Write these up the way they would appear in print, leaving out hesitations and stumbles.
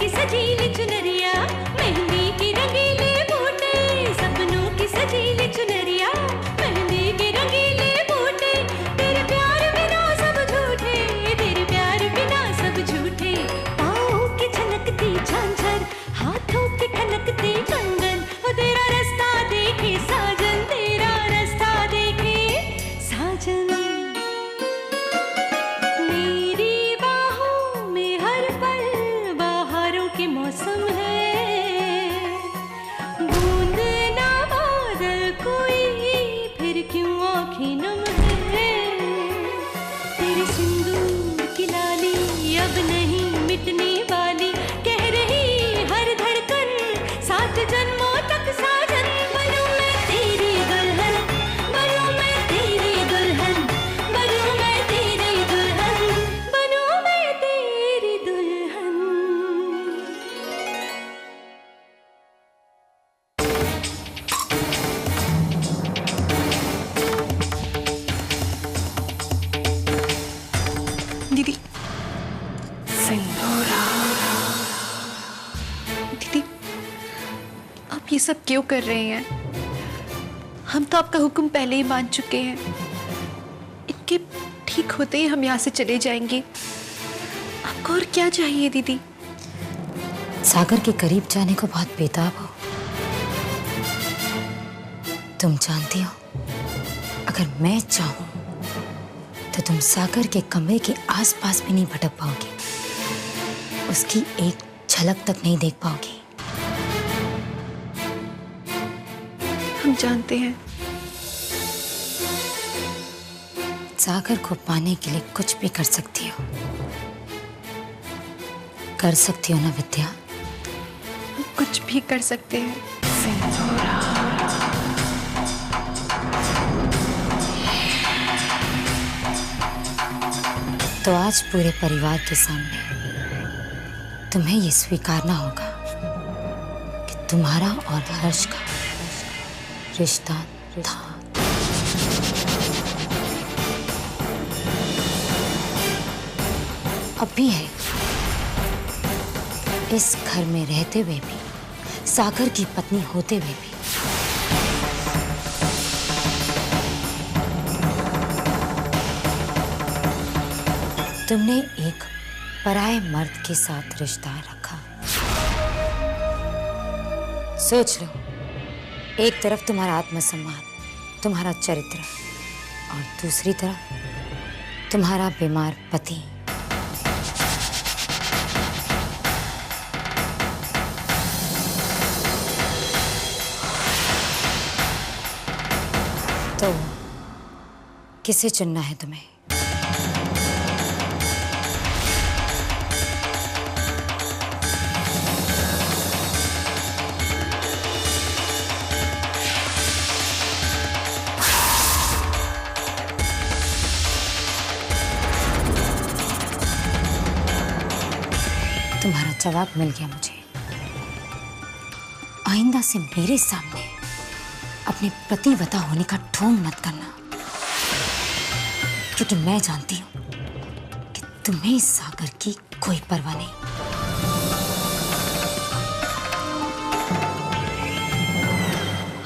की सजीली चुनरिया, मेहंदी की रंगीले बूटे, सपनों की सजीली चुनरिया, मेहंदी की रंगीले बूटे, तेरे प्यार बिना सब झूठे, तेरे प्यार बिना सब झूठे। पाँव की छनकती झांझर, हाथों की ठनकती कंगन, वो तेरा रास्ता देखे साजन, तेरा रास्ता देखे साजन। मेरी बाहों में हर पल बहारों के मौसम है, बूंद ना बादल कोई फिर क्यों आँखें नम है। तेरे सिंदूर की लाली अब नहीं मिटने वाली, कह रही हर धड़कन 7 जन्मों तक साजन। बनूं मैं तेरी दुल्हन, बनूं मैं तेरी दुल्हन, बनूं मैं तेरी दुल्हन, बनूं मैं तेरी दुल्हन। दीदी, दीदी, आप ये सब क्यों कर रहे हैं? हम तो आपका हुक्म पहले ही मान चुके हैं। इनके ठीक होते ही हम यहाँ से चले जाएंगे। आपको और क्या चाहिए दीदी? सागर के करीब जाने को बहुत बेताब हो। तुम जानती हो, अगर मैं चाहूं तो तुम सागर के कमरे के आसपास भी नहीं भटक पाओगी, उसकी एक झलक तक नहीं देख पाओगी। हम जानते हैं। सागर को पाने के लिए कुछ भी कर सकती हो, कर सकती हो ना विद्या? हम कुछ भी कर सकते हैं। तो आज पूरे परिवार के सामने तुम्हें ये स्वीकारना होगा कि तुम्हारा और हर्ष का रिश्ता था। अब भी है। इस घर में रहते हुए भी, सागर की पत्नी होते हुए भी। तुमने एक पराये मर्द के साथ रिश्ता रखा। सोच लो, एक तरफ तुम्हारा आत्मसम्मान, तुम्हारा चरित्र, और दूसरी तरफ तुम्हारा बीमार पति। तो किसे चुनना है तुम्हें? तुम्हारा जवाब मिल गया मुझे। आइंदा से मेरे सामने अपने प्रतिवता होने का ढोंग मत करना, क्योंकि मैं जानती हूं कि तुम्हें इस सागर की कोई परवाह नहीं।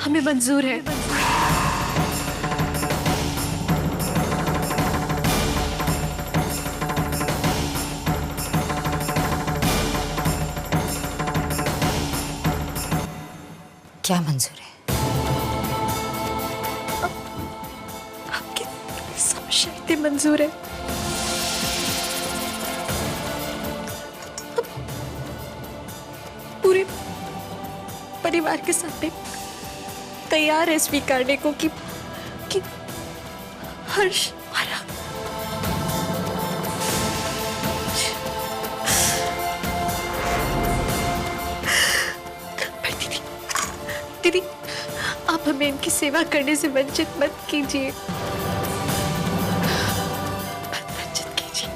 हमें मंजूर है। क्या मंजूर है? आपकी सब शर्तें मंजूर है। पूरे परिवार के सामने तैयार है स्वीकारने को कि हर्ष हमारा। दीदी, आप हमें इनकी सेवा करने से वंचित मत कीजिए, वंचित कीजिए।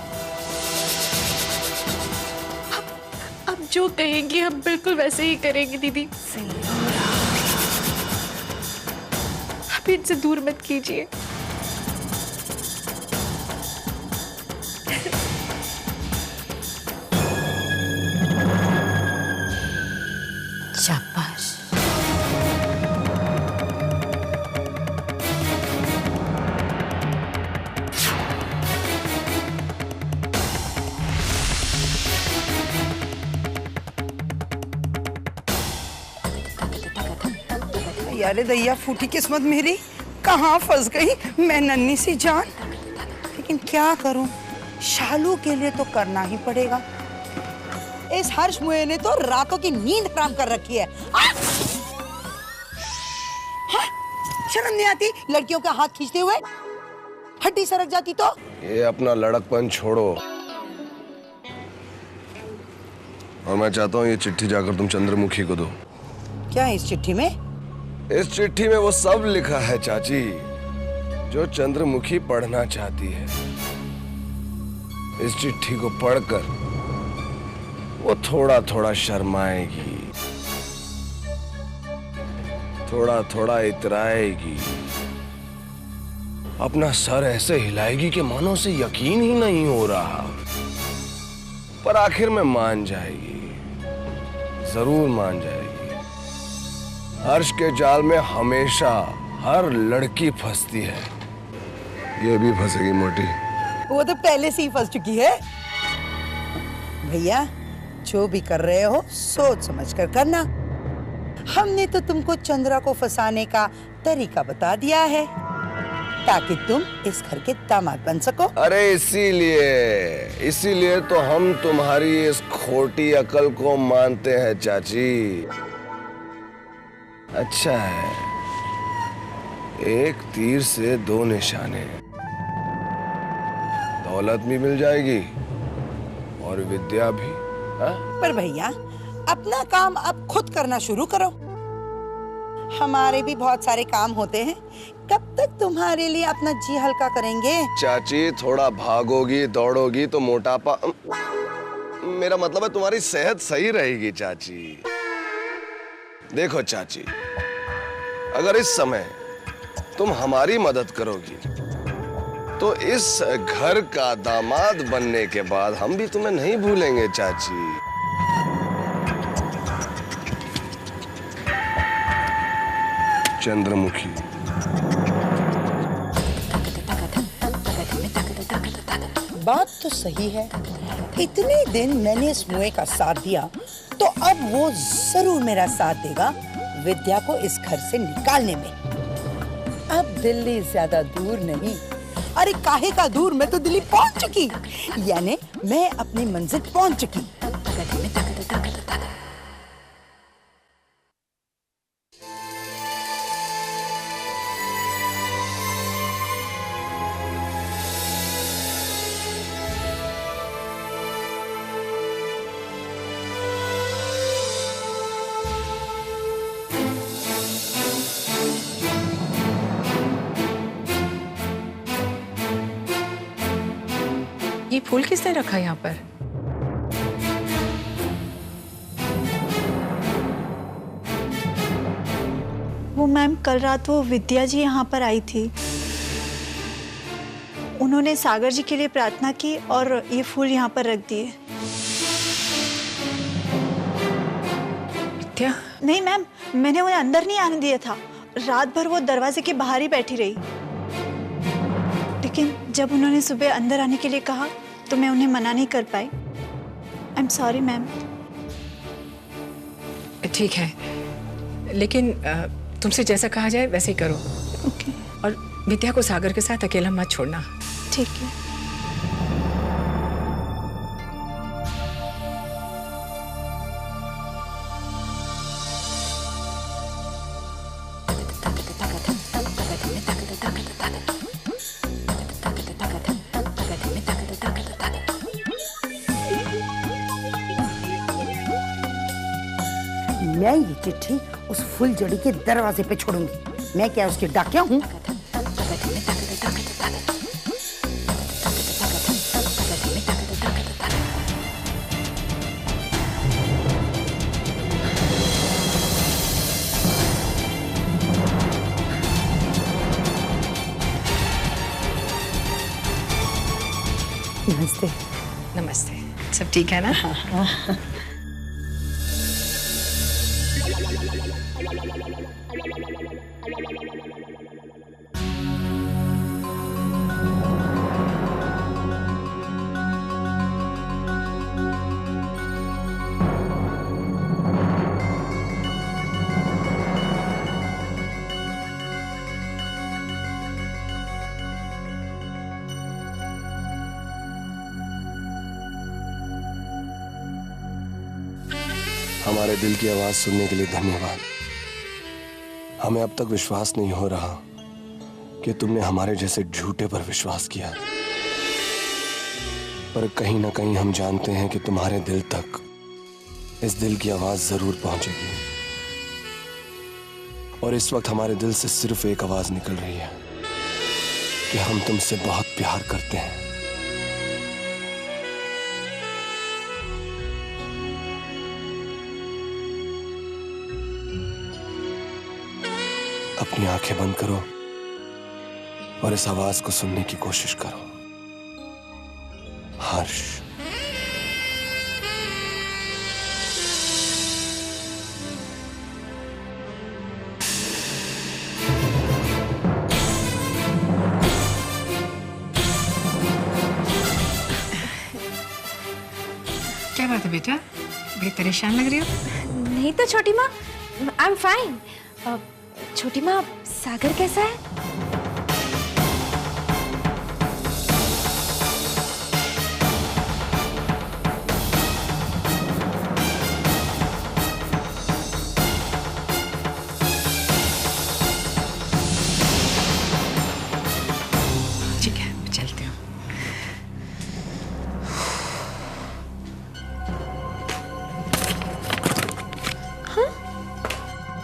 आप जो कहेंगी हम बिल्कुल वैसे ही करेंगे दीदी। आप इनसे दूर मत कीजिए। शाबाश। यारे दैया, फूटी किस्मत मेरी, कहाँ फंस गई मैं नन्ही सी जान। लेकिन क्या करूं, शालू के लिए तो करना ही पड़ेगा। इस हर्ष मुए ने तो रातों की नींद हराम कर रखी है। शर्म नहीं आती लड़कियों का हाथ खींचते हुए? हड्डी सरक जाती तो। ये अपना लड़कपन छोड़ो, और मैं चाहता हूँ ये चिट्ठी जाकर तुम चंद्रमुखी को दो। क्या है इस चिट्ठी में? इस चिट्ठी में वो सब लिखा है चाची जो चंद्रमुखी पढ़ना चाहती है। इस चिट्ठी को पढ़कर वो थोड़ा थोड़ा शर्माएगी, थोड़ा थोड़ा इतराएगी, अपना सर ऐसे हिलाएगी कि मानो से यकीन ही नहीं हो रहा, पर आखिर में मान जाएगी, जरूर मान जाएगी। हर्ष के जाल में हमेशा हर लड़की फंसती है, ये भी फंसेगी मोटी। वो तो पहले से ही फंस चुकी है। भैया, जो भी कर रहे हो सोच समझ कर करना। हमने तो तुमको चंद्रा को फंसाने का तरीका बता दिया है ताकि तुम इस घर के दामाद बन सको। अरे इसीलिए तो हम तुम्हारी इस खोटी अकल को मानते हैं चाची। अच्छा है, एक तीर से दो निशाने, दौलत भी मिल जाएगी और विद्या भी। हा? पर भैया, अपना काम अब खुद करना शुरू करो। हमारे भी बहुत सारे काम होते हैं, कब तक तुम्हारे लिए अपना जी हल्का करेंगे? चाची, थोड़ा भागोगी दौड़ोगी तो मोटापा, मेरा मतलब है तुम्हारी सेहत सही रहेगी चाची। देखो चाची, अगर इस समय तुम हमारी मदद करोगी तो इस घर का दामाद बनने के बाद हम भी तुम्हें नहीं भूलेंगे चाची। चंद्रमुखी। बात तो सही है, इतने दिन मैंने इस मुए का साथ दिया तो अब वो जरूर मेरा साथ देगा विद्या को इस घर से निकालने में। अब दिल्ली ज्यादा दूर नहीं। अरे काहे का दूर, मैं तो दिल्ली पहुंच चुकी, यानी मैं अपनी मंजिल पहुंच चुकी। ये फूल किसने रखा यहाँ पर? वो मैम, कल रात वो विद्या जी यहाँ पर आई थी। उन्होंने सागर जी के लिए प्रार्थना की और ये फूल यहाँ पर रख दिए। विद्या? नहीं मैम, मैंने उन्हें अंदर नहीं आने दिया था। रात भर वो दरवाजे के बाहर ही बैठी रही, लेकिन जब उन्होंने सुबह अंदर आने के लिए कहा तो मैं उन्हें मना नहीं कर पाई। I am sorry ma'am. ठीक है, लेकिन तुमसे जैसा कहा जाए वैसे ही करो। ओके। और विद्या को सागर के साथ अकेला मत छोड़ना। ठीक है। मैं ये चिट्ठी उस फुलझड़ी के दरवाजे पे छोड़ूंगी। मैं क्या उसकी डाकिया हूँ? नमस्ते। नमस्ते। सब ठीक है ना? हमारे दिल की आवाज सुनने के लिए धन्यवाद। हमें अब तक विश्वास नहीं हो रहा कि तुमने हमारे जैसे झूठे पर विश्वास किया, पर कहीं ना कहीं हम जानते हैं कि तुम्हारे दिल तक इस दिल की आवाज जरूर पहुंचेगी। और इस वक्त हमारे दिल से सिर्फ एक आवाज निकल रही है कि हम तुमसे बहुत प्यार करते हैं। अपनी आंखें बंद करो और इस आवाज को सुनने की कोशिश करो। हर्ष। क्या बात है बेटा, बड़ी परेशान लग रही हो? नहीं तो छोटी माँ, आई एम फाइन। छोटी माँ, सागर कैसा है? ठीक है, मैं चलती हूँ।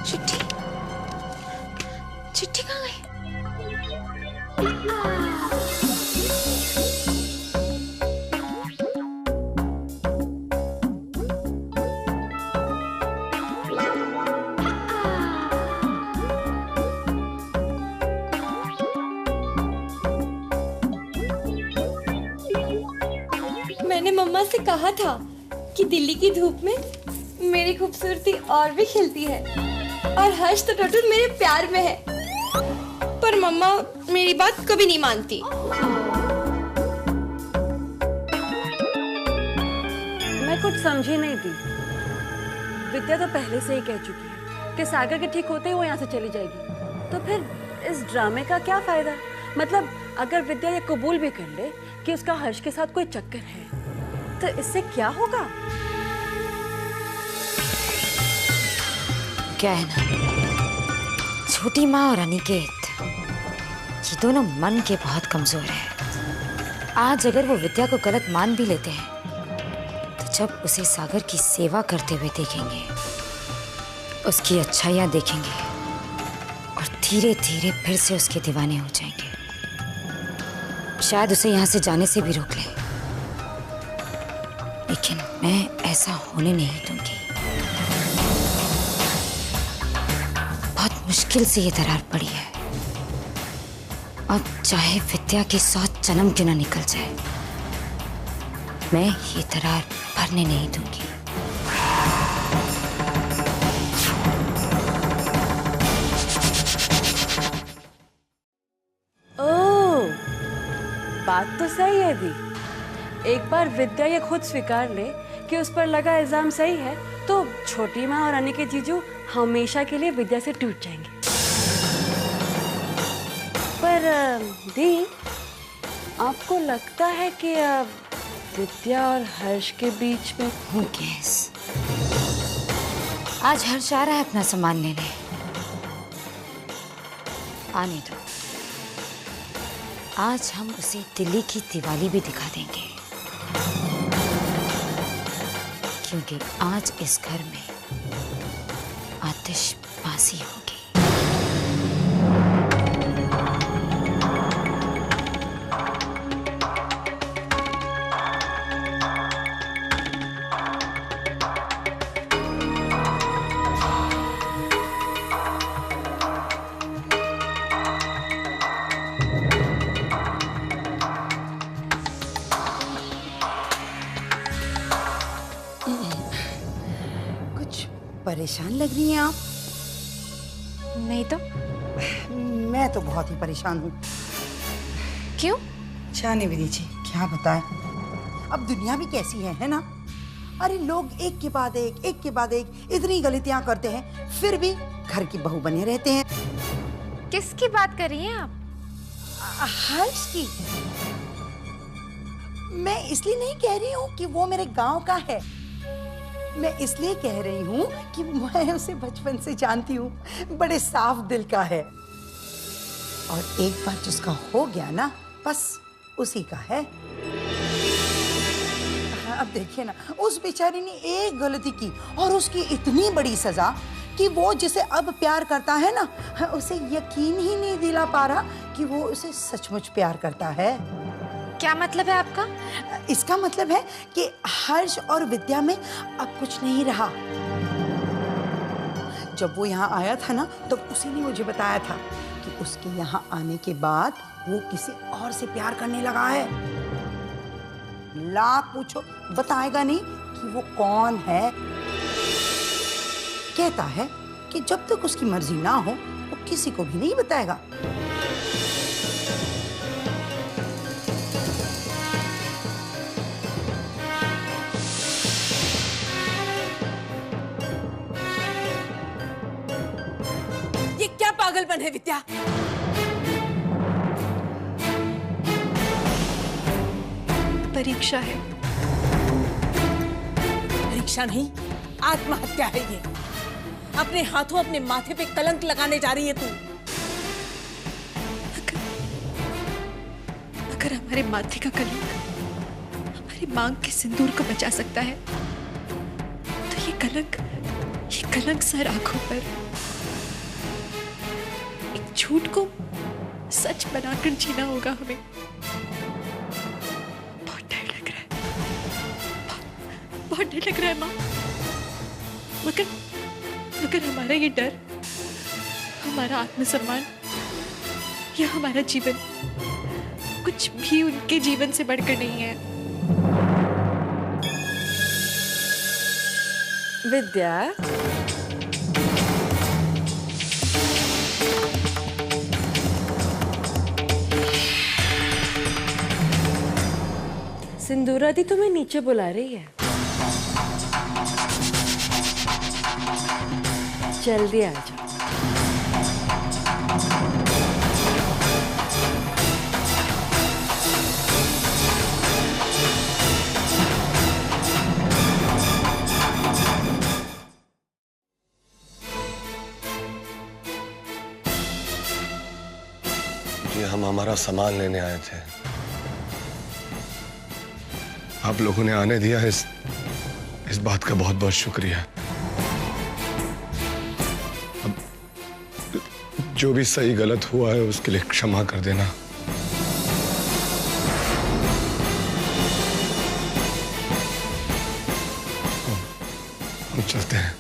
चिट्ठी, चिट्ठी कहाँ गई? मैंने मम्मा से कहा था कि दिल्ली की धूप में मेरी खूबसूरती और भी खिलती है और हर्ष तो टोटल मेरे प्यार में है, पर मम्मा मेरी बात कभी नहीं मानती। मैं कुछ समझी नहीं थी। विद्या तो पहले से ही कह चुकी है कि सागर के ठीक होते ही वो यहाँ से चली जाएगी, तो फिर इस ड्रामे का क्या फायदा? मतलब अगर विद्या ये कबूल भी कर ले कि उसका हर्ष के साथ कोई चक्कर है, तो इससे क्या होगा? क्या है ना, छोटी माँ और अनिकेत ये दोनों मन के बहुत कमजोर हैं। आज अगर वो विद्या को गलत मान भी लेते हैं, तो जब उसे सागर की सेवा करते हुए देखेंगे, उसकी अच्छाइयाँ देखेंगे और धीरे धीरे फिर से उसके दीवाने हो जाएंगे। शायद उसे यहाँ से जाने से भी रोक ले, लेकिन मैं ऐसा होने नहीं दूंगी। बहुत मुश्किल से ये दरार पड़ी है, और चाहे विद्या के 100 जन्म क्यों ना निकल जाए, मैं ये दरार भरने नहीं दूंगी। ओह, बात तो सही है दी। एक बार विद्या ये खुद स्वीकार ले कि उस पर लगा इल्जाम सही है, तो छोटी माँ और अनिकेत जीजू हमेशा के लिए विद्या से टूट जाएंगे। पर दी, आपको लगता है कि विद्या और हर्ष के बीच में Who cares? आज हर्ष आ रहा है अपना सामान लेने, आने दो। आज हम उसे दिल्ली की दिवाली भी दिखा देंगे, क्योंकि आज इस घर में आतिशबाजी होगी। परेशान लग रही हैं आप। नहीं तो मैं तो बहुत ही परेशान हूँ। क्यों? जाने भी दीजिए, क्या बताएं। अब दुनिया भी कैसी है ना। अरे लोग एक के बाद एक इतनी गलतियां करते हैं, फिर भी घर की बहू बने रहते हैं। किसकी बात कर रही हैं आप? हर्ष की। मैं इसलिए नहीं कह रही हूँ कि वो मेरे गांव का है, मैं इसलिए कह रही हूँ कि मैं उसे बचपन से जानती हूँ, बड़े साफ दिल का है। और एक बार जिसका हो गया ना, बस उसी का है। अब देखिए ना, उस बेचारी ने एक गलती की और उसकी इतनी बड़ी सजा कि वो जिसे अब प्यार करता है ना, उसे यकीन ही नहीं दिला पा रहा कि वो उसे सचमुच प्यार करता है। क्या मतलब है आपका? इसका मतलब है कि हर्ष और विद्या में अब कुछ नहीं रहा। जब वो यहाँ आया था ना, तो उसी ने मुझे बताया था कि उसके यहाँ आने के बाद वो किसी और से प्यार करने लगा है। लाख पूछो, बताएगा नहीं कि वो कौन है। कहता है कि जब तक उसकी मर्जी ना हो वो किसी को भी नहीं बताएगा। ये क्या पागलपन है विद्या? परीक्षा है। परीक्षा नहीं, आत्महत्या है ये। अपने हाथों अपने माथे पे कलंक लगाने जा रही है तू। अगर हमारे माथे का कलंक हमारी मांग के सिंदूर को बचा सकता है, तो ये कलंक सर आंखों पर एक झूठ को सच बनाकर जीना होगा हमें। बहुत डर लग रहा है, बहुत डर लग रहा है माँ। मगर हमारा ये डर, हमारा आत्मसम्मान या हमारा जीवन कुछ भी उनके जीवन से बढ़कर नहीं है। विद्या, सिंदूरा दी तुम्हें नीचे बुला रही है, जल्दी आ जाओ। जी, हम हमारा सामान लेने आए थे। आप लोगों ने आने दिया, इस बात का बहुत बहुत शुक्रिया। जो भी सही गलत हुआ है उसके लिए क्षमा कर देना। हम चलते हैं।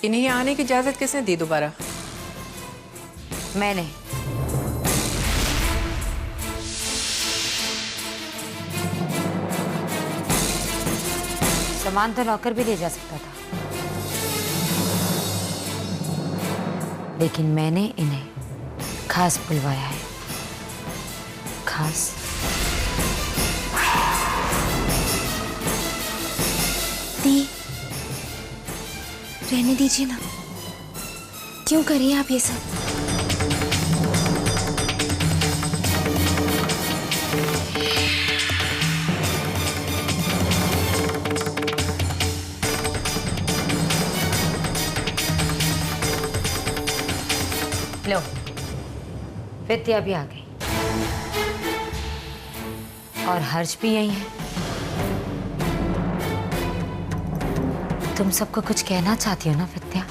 इन्हें यहाँ आने की इजाजत किसने दी दोबारा? मैंने। सामान तो लॉकर भी ले जा सकता था, लेकिन मैंने इन्हें खास बुलवाया है। खास। दी, रहने दीजिए ना, क्यों करिए आप ये सब? लो, विद्या भी आ गई और हर्ष भी यही है। तुम सबको कुछ कहना चाहती हो ना विद्या?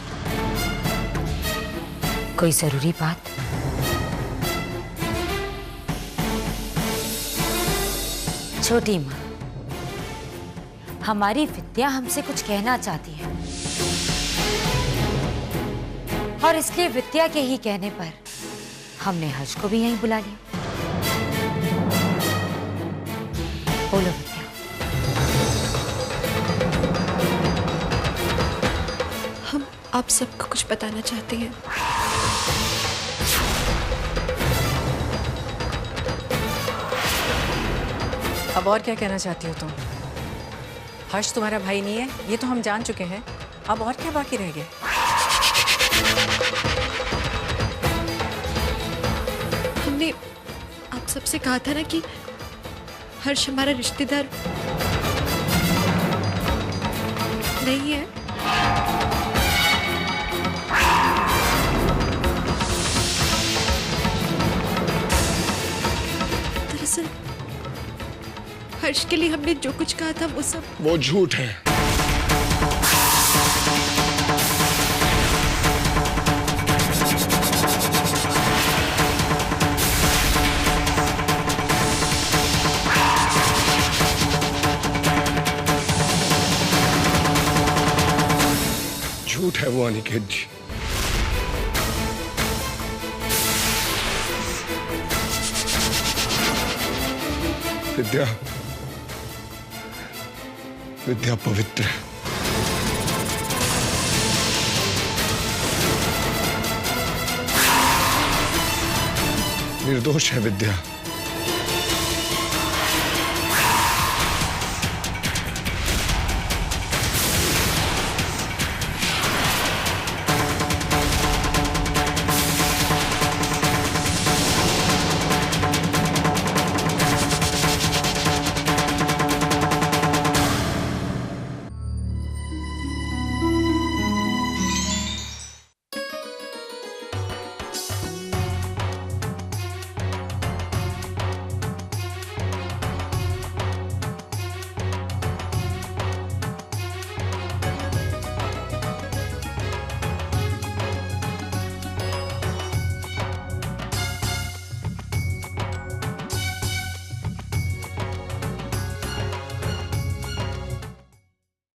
कोई जरूरी बात? छोटी माँ, हमारी विद्या हमसे कुछ कहना चाहती है और इसलिए विद्या के ही कहने पर हमने हर्ष को भी यहीं बुला लिया। बोलो विद्या। हम आप सबको कुछ बताना चाहते हैं। अब और क्या कहना चाहती हो तुम? हर्ष तुम्हारा भाई नहीं है, ये तो हम जान चुके हैं। अब और क्या बाकी रह गया? हमने आप सबसे कहा था ना कि हर्ष हमारा रिश्तेदार नहीं है। दरअसल हर्ष के लिए हमने जो कुछ कहा था वो सब वो झूठ है। झूठ है वो अनिकेत जी। विद्या विद्या पवित्र है। निर्दोष है विद्या।